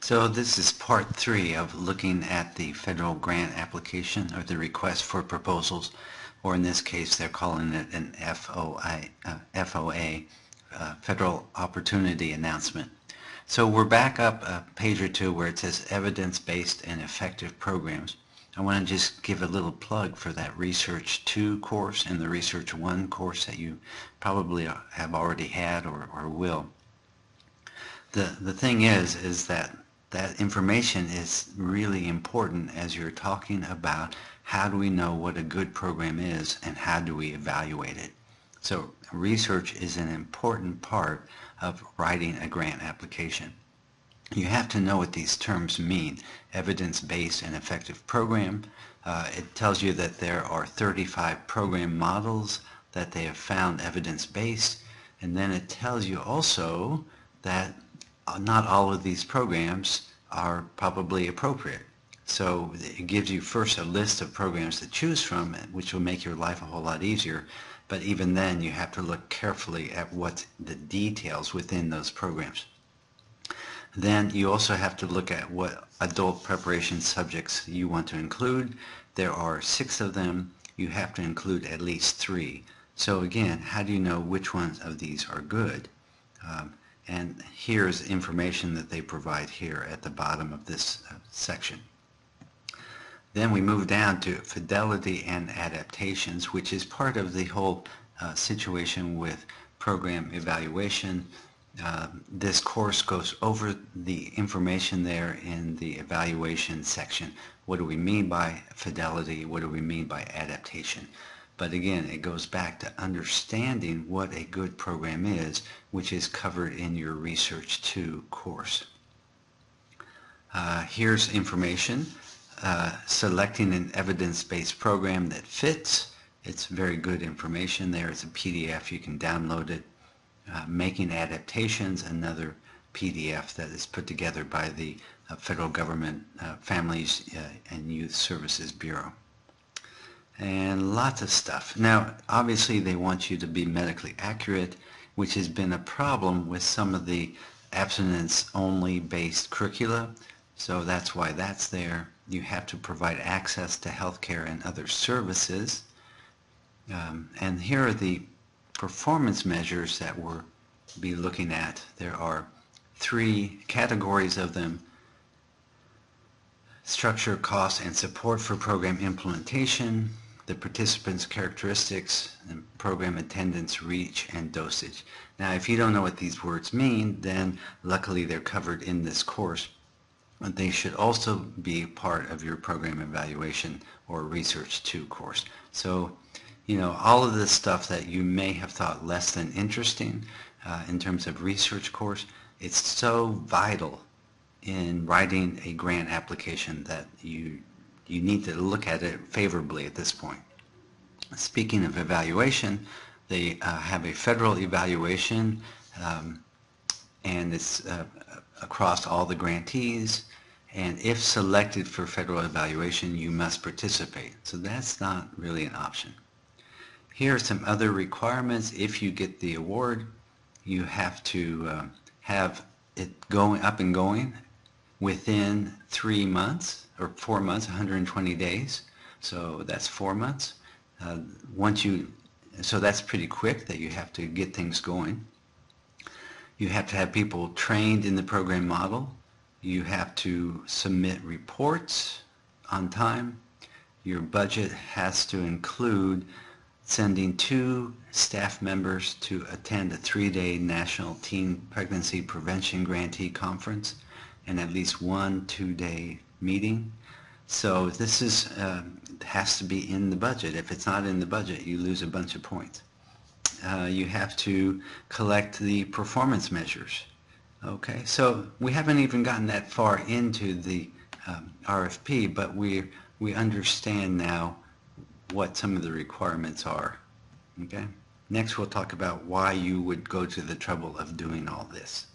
So this is part 3 of looking at the federal grant application, or the request for proposals, or in this case they're calling it an FOA, Federal Opportunity Announcement. So we're back up a page or two where it says Evidence-Based and Effective Programs. I want to just give a little plug for that Research 2 course and the Research 1 course that you probably have already had or will. The thing is that information is really important as you're talking about how do we know what a good program is and how do we evaluate it. So research is an important part of writing a grant application. You have to know what these terms mean. Evidence-based and effective program. It tells you that there are 35 program models that they have found evidence-based, and then it tells you also that not all of these programs are probably appropriate. So it gives you first a list of programs to choose from, which will make your life a whole lot easier. But even then, you have to look carefully at what the details within those programs. Then you also have to look at what adult preparation subjects you want to include. There are 6 of them. You have to include at least 3. So again, how do you know which ones of these are good? And here's information that they provide here at the bottom of this section. Then we move down to Fidelity and Adaptations, which is part of the whole situation with program evaluation. This course goes over the information there in the evaluation section. What do we mean by fidelity? What do we mean by adaptation? But again, it goes back to understanding what a good program is, which is covered in your Research 2 course. Here's information. Selecting an evidence-based program that fits. It's very good information there. It's a PDF. You can download it. Making adaptations, another PDF that is put together by the Federal Government Families and Youth Services Bureau. And lots of stuff. Now, obviously they want you to be medically accurate, which has been a problem with some of the abstinence-only based curricula. So that's why that's there. You have to provide access to healthcare and other services. And here are the performance measures that we'll be looking at. There are 3 categories of them: structure, cost, and support for program implementation, the participants' characteristics, and program attendance, reach, and dosage. Now, if you don't know what these words mean, then luckily they're covered in this course. But they should also be part of your program evaluation or Research 2 course. So, you know, all of this stuff that you may have thought less than interesting in terms of research course, it's so vital in writing a grant application that you need to look at it favorably at this point. Speaking of evaluation, they have a federal evaluation, and it's across all the grantees, and if selected for federal evaluation, you must participate. So that's not really an option. Here are some other requirements. If you get the award, you have to have it going up and going within 3 months or 4 months, 120 days. So that's 4 months. So that's pretty quick that you have to get things going. You have to have people trained in the program model. You have to submit reports on time. Your budget has to include sending 2 staff members to attend a 3-day National Teen Pregnancy Prevention Grantee Conference and at least 1 2-day meeting. So this is has to be in the budget. If it's not in the budget, you lose a bunch of points. You have to collect the performance measures. Okay, so we haven't even gotten that far into the RFP, but we understand now what some of the requirements are. Okay, next we'll talk about why you would go to the trouble of doing all this.